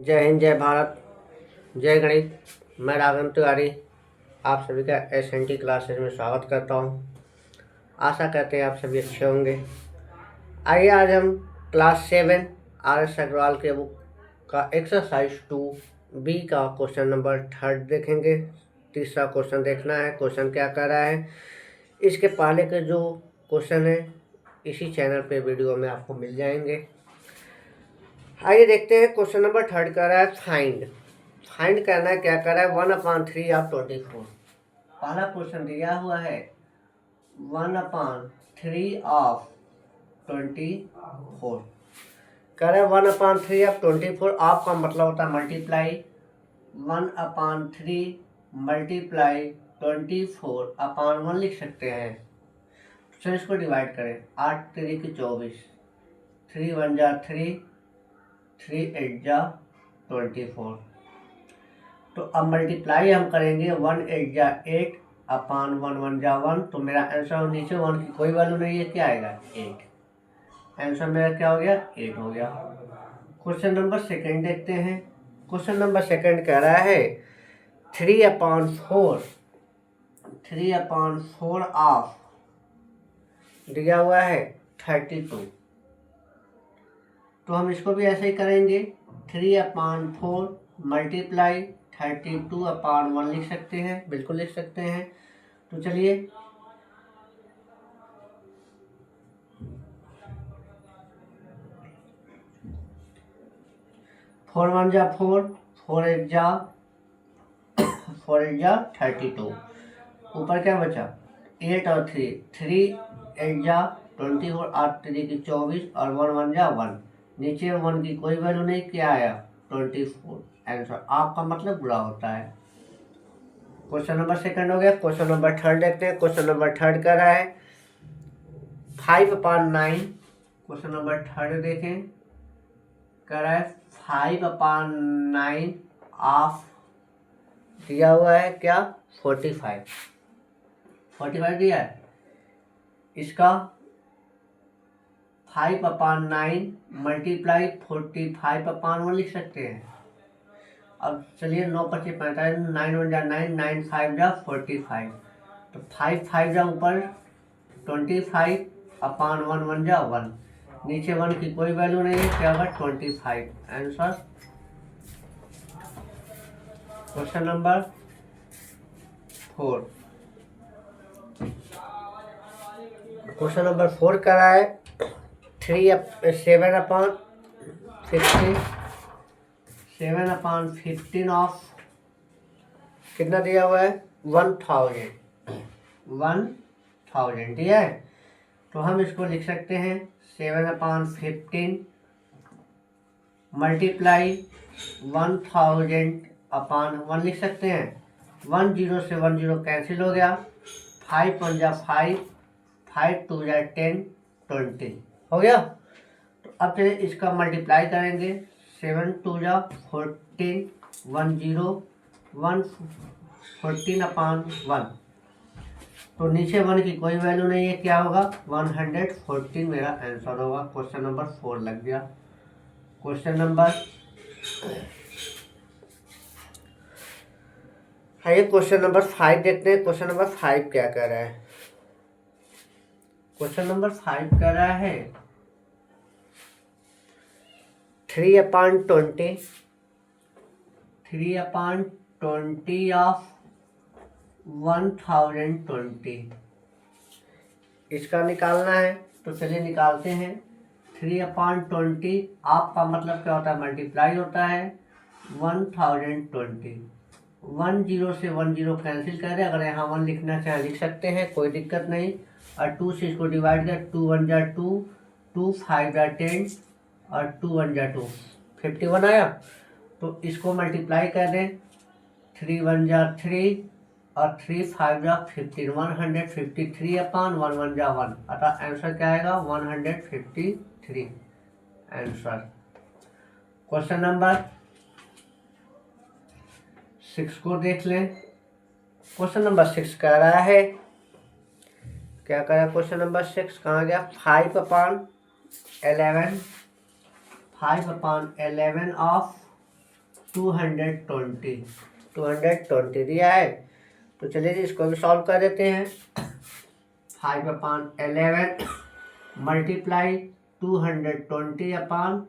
जय हिंद, जय भारत, जय गणित। मैं राघवेंद्र तिवारी आप सभी का SNT क्लासेज में स्वागत करता हूं। आशा करते हैं आप सभी अच्छे होंगे। आइए आज हम क्लास 7 RS अग्रवाल के बुक का एक्सरसाइज 2B का क्वेश्चन नंबर 3 देखेंगे। तीसरा क्वेश्चन देखना है, क्वेश्चन क्या कर रहा है। इसके पहले के जो क्वेश्चन है इसी चैनल पे वीडियो में आपको मिल जाएंगे। आइए देखते हैं क्वेश्चन नंबर 3 कर रहा है फाइंड करना है। क्या कर रहा है 1/3 ऑफ 24। पहला क्वेश्चन दिया हुआ है 1/3 ऑफ 24 कर रहा है। 1/3 ऑफ 24 ऑफ का मतलब होता है मल्टीप्लाई। 1/3 मल्टीप्लाई 24/1 लिख सकते हैं। तो इसको डिवाइड करें। 8 3 की 24, 3 1 जा 3, 3 8 जा 24। तो अब मल्टीप्लाई हम करेंगे। 1 8 जा 8 अपान 1 1 जा 1। तो मेरा आंसर नीचे 1 की कोई वैल्यू नहीं है, क्या आएगा 8। आंसर मेरा क्या हो गया 8 हो गया। क्वेश्चन नंबर 2 देखते हैं। क्वेश्चन नंबर 2 कह रहा है 3/4 ऑफ दिया हुआ है 32। तो हम इसको भी ऐसे ही करेंगे। 3/4 मल्टीप्लाई 32/1 लिख सकते हैं, बिल्कुल लिख सकते हैं। तो चलिए 4 1 जा 4, 4 8 जा 32। ऊपर क्या बचा 8 और 3, 3 8 जा 24, 8 3 की 24 और 1 1 जा 1। नीचे 1 की कोई वैल्यू नहीं, क्या आया 24। आंसर आपका मतलब बुरा होता है। क्वेश्चन नंबर 2 हो गया। क्वेश्चन नंबर 3 देखते हैं। क्वेश्चन नंबर 3 कर रहा है 5/9। क्वेश्चन नंबर 3 देखें, कर रहा है 5/9 ऑफ दिया हुआ है क्या 45 दिया है। इसका 5/9 मल्टीप्लाई 45/1 लिख सकते हैं। अब चलिए 9 25 45, 9 1 जा 9, 9 5 जा 45। तो 5 5 जा ऊपर 25/1 1 जा 1। नीचे 1 की कोई वैल्यू नहीं है, क्या होगा 25। Answer question number 4। Question number 4 कर रहा है 7/15 ऑफ कितना दिया हुआ है 1000 दिया है। तो हम इसको लिख सकते हैं 7/15 मल्टीप्लाई 1000/1 लिख सकते हैं। 1 0 से 1 0 कैंसिल हो गया। 5 1 जा 5, 5 2 जा 10, 20 हो गया। तो अब चलिए इसका मल्टीप्लाई करेंगे। 7 2 जा 14, 1 0 1 14/1। तो नीचे 1 की कोई वैल्यू नहीं है, क्या होगा 114 मेरा आंसर होगा। क्वेश्चन नंबर 4 लग गया। क्वेश्चन नंबर आइए क्वेश्चन नंबर 5 देखते हैं। क्वेश्चन नंबर 5 क्या कर रहा है। क्वेश्चन नंबर 5 कर रहा है 3/20 ऑफ 1020 इसका निकालना है। तो चलिए निकालते हैं। 3/20 आपका मतलब क्या होता है मल्टीप्लाई होता है 1020। 1 0 से 1 0 कैंसिल करें। अगर यहाँ 1 लिखना चाहे लिख सकते हैं, कोई दिक्कत नहीं। और 2 से इसको डिवाइड कर, 2 1 जा 2, 2 5 जा 10 और 2 1 जा 2, 51 आया। तो इसको मल्टीप्लाई कर दें। 3 1 जा 3 और 3 5 जा 15, 153/1 1 जा 1। अतः आंसर क्या आएगा 153 आंसर। क्वेश्चन नंबर 6 को देख लें। क्वेश्चन नंबर 6 कह रहा है क्या कर रहा है। क्वेश्चन नंबर 6 कहाँ गया 5/11 5/11 ऑफ 220 दिया है। तो चलिए जी इसको भी सॉल्व कर देते हैं। 5/11 मल्टीप्लाई 220/1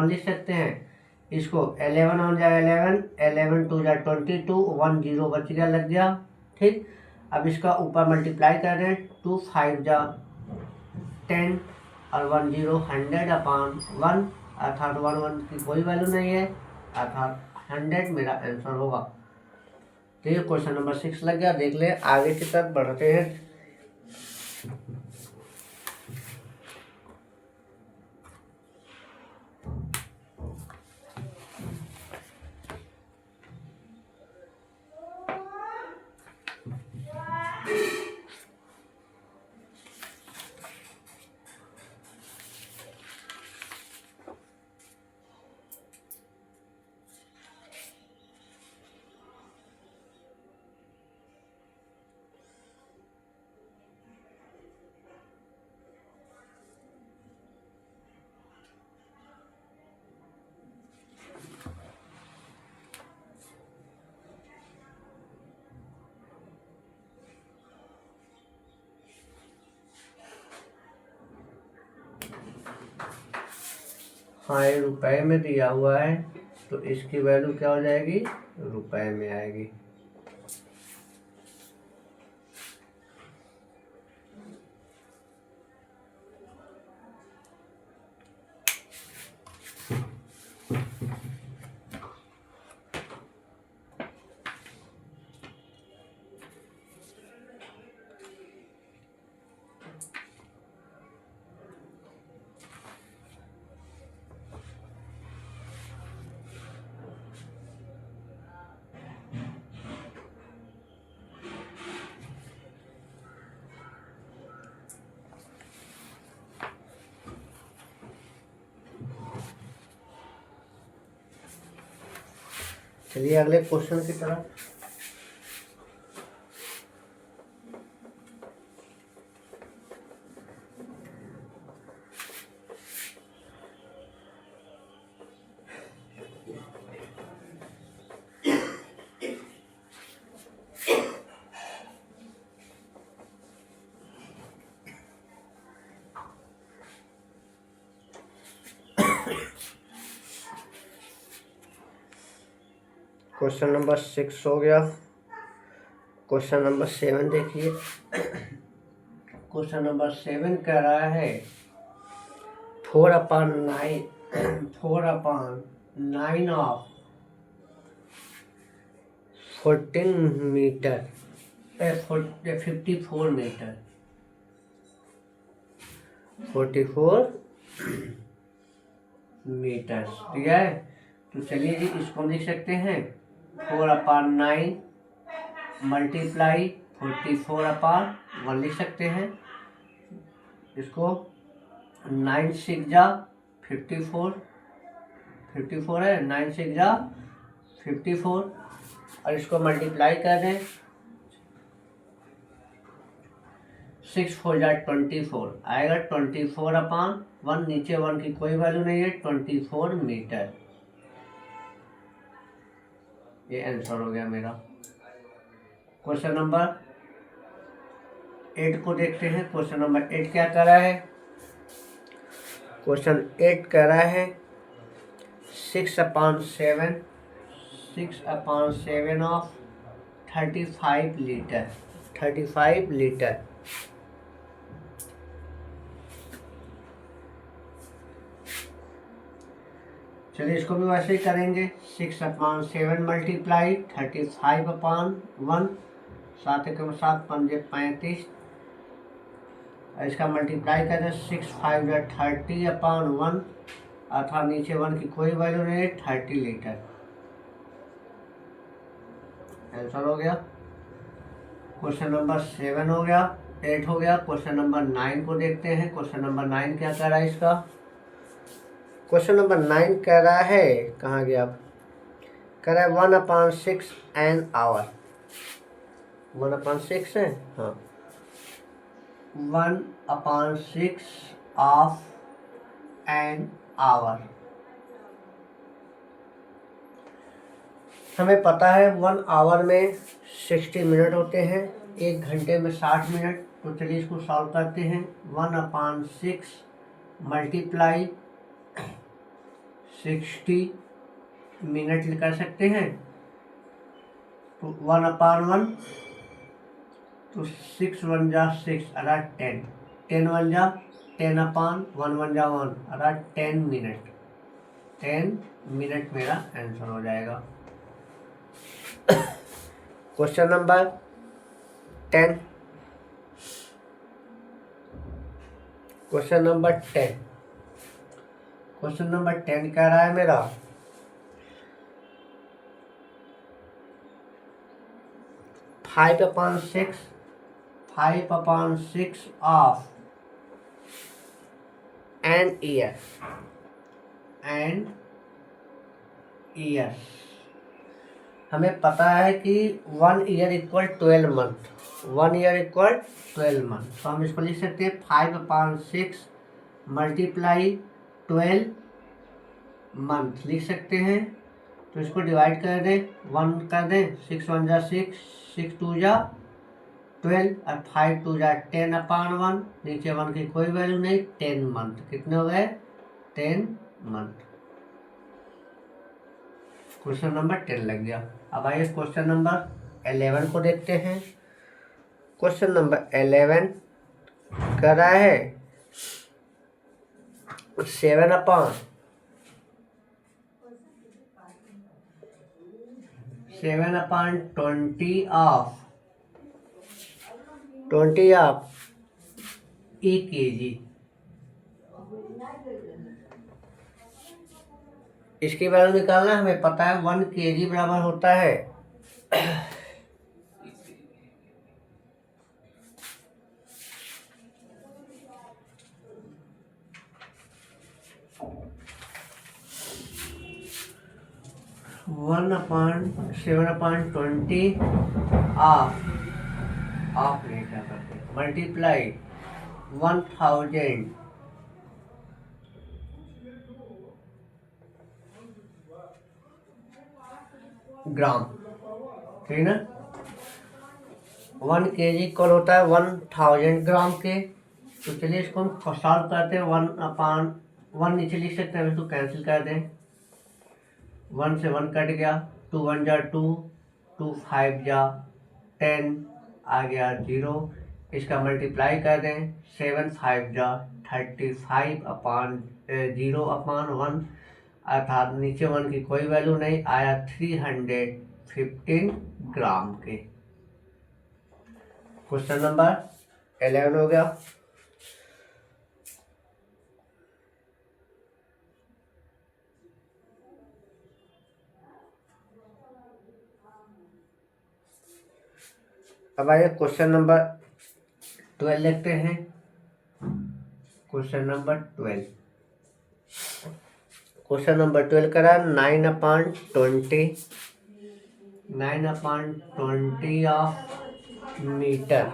लिख सकते हैं। इसको 11 हो जाए 11, 11 2 जा 22, 1 0 बच गया, लग गया। ठीक, अब इसका ऊपर मल्टीप्लाई कर रहे हैं। 2 5 जा 10 और 1 0 100/1, अर्थात 1 1 की कोई वैल्यू नहीं है, अर्थात 100 मेरा आंसर होगा। तो ये क्वेश्चन नंबर 6 लग गया। देख ले आगे की तरफ बढ़ते हैं। हाँ, ये रुपए में दिया हुआ है, तो इसकी वैल्यू क्या हो जाएगी, रुपए में आएगी। चलिए अगले क्वेश्चन की तरफ। क्वेश्चन नंबर 6 हो गया। क्वेश्चन नंबर 7 देखिए। क्वेश्चन नंबर 7 कह रहा है 4/9 ऑफ 14 मीटर 54 मीटर 44 मीटर दिया है। तो चलिए जी इसको लिख सकते हैं 4/9 मल्टीप्लाई 44/1 लिख सकते हैं। इसको 9 6 जा 54 है, 9 6 जा 54 और इसको मल्टीप्लाई कर दें। 6 4 जा 24 आएगा, 24/1, नीचे 1 की कोई वैल्यू नहीं है, 24 मीटर। ये आंसर हो गया मेरा। क्वेश्चन नंबर 8 को देखते हैं। क्वेश्चन नंबर 8 क्या कर रहा है। क्वेश्चन 8 कह रहा है 6/7 ऑफ 35 लीटर। चलिए इसको भी वैसे ही करेंगे। 6/7 मल्टीप्लाई 35/1, 7 के 7 पंजे 35, इसका मल्टीप्लाई करें 6 5 या 30/1, अर्थात नीचे 1 की कोई वैल्यू नहीं है, 30 लीटर। आंसर हो गया। क्वेश्चन नंबर 7 हो गया, 8 हो गया। क्वेश्चन नंबर 9 को देखते हैं। क्वेश्चन नंबर 9 क्या कह रहा है इसका। क्वेश्चन नंबर 9 कह रहा है, कहाँ गया आप, कह रहा है 1/6 एन आवर। 1/6 है, हाँ, 1/6 ऑफ एन आवर। हमें पता है 1 आवर में 60 मिनट होते हैं, 1 घंटे में 60 मिनट। तो चलिए इसको सॉल्व करते हैं। 1/6 मल्टीप्लाई 60 मिनट कर सकते हैं। तो 1/1 तो 6 1 जा 6 अर्थात 10, 10 1 जा 10/1 1 जा 1 अर्थात 10 मिनट। 10 मिनट मेरा आंसर हो जाएगा। Question number 10। क्वेश्चन नंबर 10 कह रहा है मेरा 5/6 ऑफ एन ईयर। हमें पता है कि 1 year equal 12 month. 1 year equal 12 month. तो हम इसको लिख सकते हैं 5/6 मल्टीप्लाई 12 मंथ लिख सकते हैं। तो इसको डिवाइड कर दें, 1 कर दें, 6 1 जा 6, 6 2 जा 12 और 5 2 जा 10/1। नीचे 1 की कोई वैल्यू नहीं, 10 मंथ। कितने हो गए? 10 मंथ। क्वेश्चन नंबर 10 लग गया। अब आइए क्वेश्चन नंबर 11 को देखते हैं। क्वेश्चन नंबर 11 कर रहा है 7/20 ऑफ e kg। इसकी वैल्यू निकालना है। हमें पता है 1 kg बराबर होता है 1/7/20 ऑफ नहीं क्या करते, मल्टीप्लाई 1000 ग्राम। ठीक ना? 1 kg इक्वल होता है 1000 ग्राम के। तो चलिए इसको हम सॉल्व करते हैं। 1/1 नीचे लिख सकते हैं, इसको कैंसिल कर दें। 1 से 1 कट गया, 2 1 जा 2, 2 5 जा 10, आ गया 0। इसका मल्टीप्लाई कर दें, 7 5 जा 35/0/1 अर्थात नीचे 1 की कोई वैल्यू नहीं, आया 315 ग्राम के। क्वेश्चन नंबर 11 हो गया। अब आइए क्वेश्चन नंबर 12 लिखते हैं। क्वेश्चन नंबर 12 करा 9/20 ऑफ मीटर।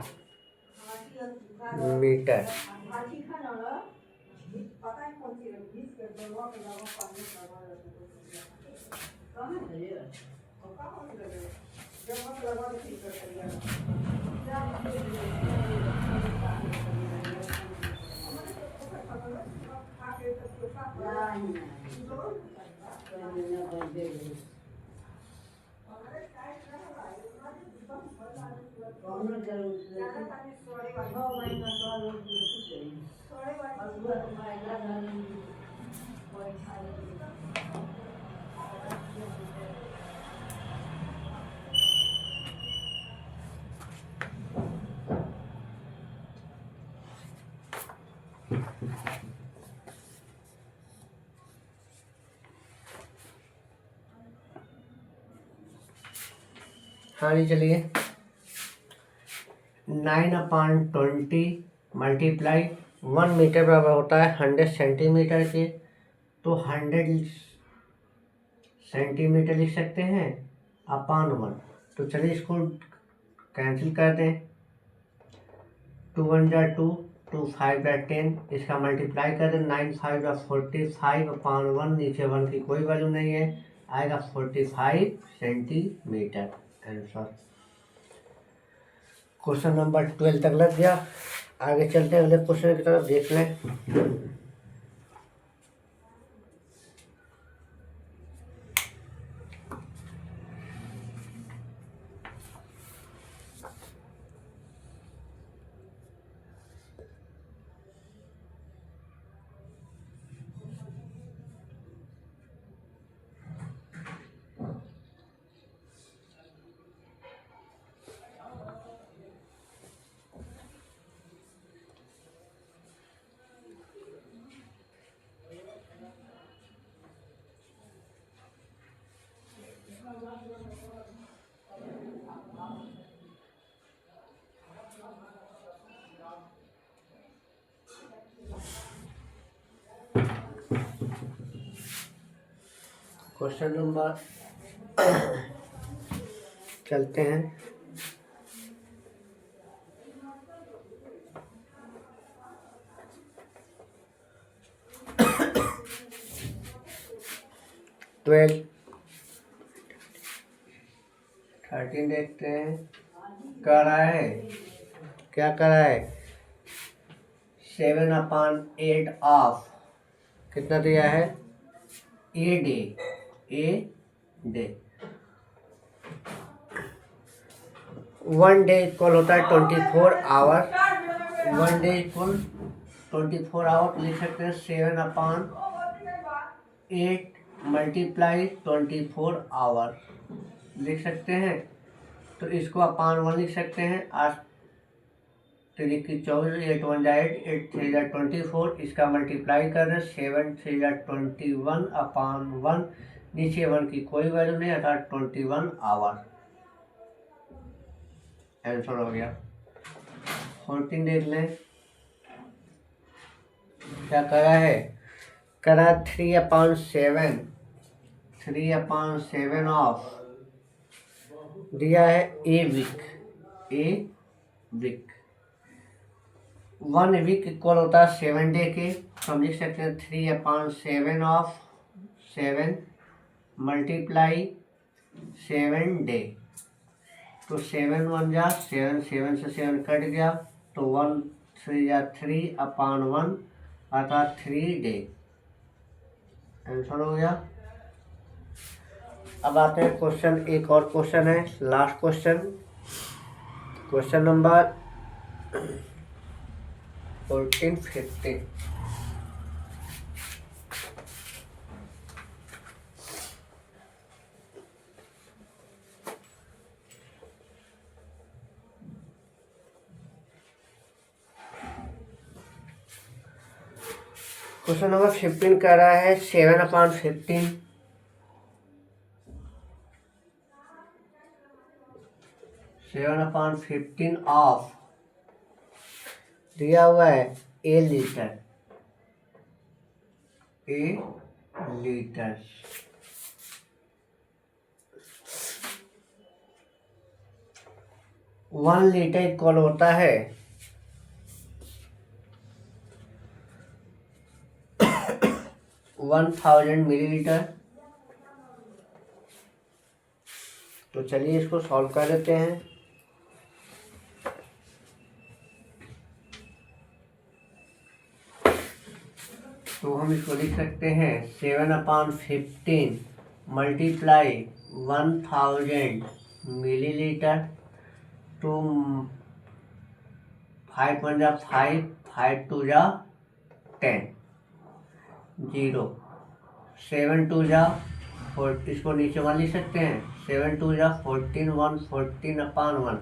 हाँ जी, चलिए 9/20 मल्टीप्लाई 1 मीटर बराबर होता है 100 सेंटीमीटर के। तो 100 सेंटीमीटर लिख सकते हैं अपॉन 1। तो चलिए इसको कैंसिल कर दें, 2 1 जा 2, 2 5 जा 10। इसका मल्टीप्लाई कर दें, 9 5 जा 45/1। नीचे 1 की कोई वैल्यू नहीं है, आएगा 45 सेंटीमीटर आंसर। क्वेश्चन नंबर 12 तक लग गया। आगे चलते हैं अगले क्वेश्चन की तरफ, देख लें। क्वेश्चन नंबर चलते हैं। ट्वेल्व 13 देखते हैं। कर रहा है, क्या कर रहा है, 7/8 ऑफ कितना दिया है, ए डे। 1 डे इक्वल होता है 24 आवर। 1 डे इक्वल 24 आवर लिख सकते हैं 7/8 मल्टीप्लाई 24 आवर लिख सकते हैं। तो इसको अपान 1 लिख सकते हैं। 8 3 की 24, 8 1 8, 8 3 24। इसका मल्टीप्लाई कर रहे 7 3 21 अपान 1। नीचे 1 की कोई वैल्यू नहीं, अर्थात 21 आवर आंसर हो गया। 14 देख लें, क्या करा है, करा 3/7 ऑफ दिया है ए वीक। 1 वीक इक्वल होता है 7 डे के। हम लिख सकते हैं 3/7 ऑफ 7 मल्टीप्लाई 7 डे। तो 7 1 जा 7, 7 से 7 कट गया, तो 1 3 जा 3/1 अर्थात 3 डे आंसर हो गया। अब आते हैं क्वेश्चन, एक और क्वेश्चन है, last question, question number 14 15। Question number 15 कह रहा है 7/15 ऑफ दिया हुआ है ए लीटर 1 लीटर इक्वल होता है 1000 मिलीलीटर। तो चलिए इसको सॉल्व कर लेते हैं। तो हम इसको लिख सकते हैं 7/15 मल्टीप्लाई 1000 मिलीलीटर टू 5 1 जा 5, 5 2 जा 10, 0 7 2 जा 4, इसको नीचे 1 लिख सकते हैं। 7 2 जा 14, 1 14/1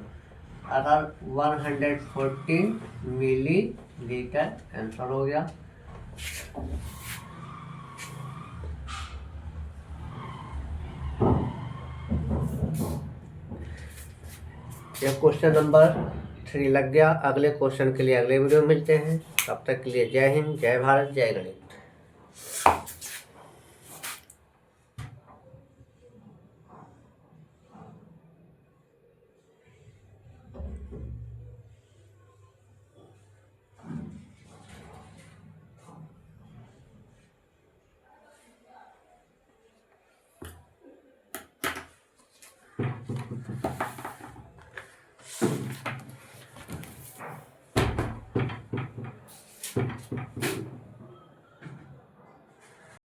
अर्थात 114 मिलीलीटर आंसर हो गया। यह क्वेश्चन नंबर 3 लग गया। अगले क्वेश्चन के लिए अगले वीडियो में मिलते हैं। तब तक के लिए जय हिंद, जय भारत, जय गणित। है।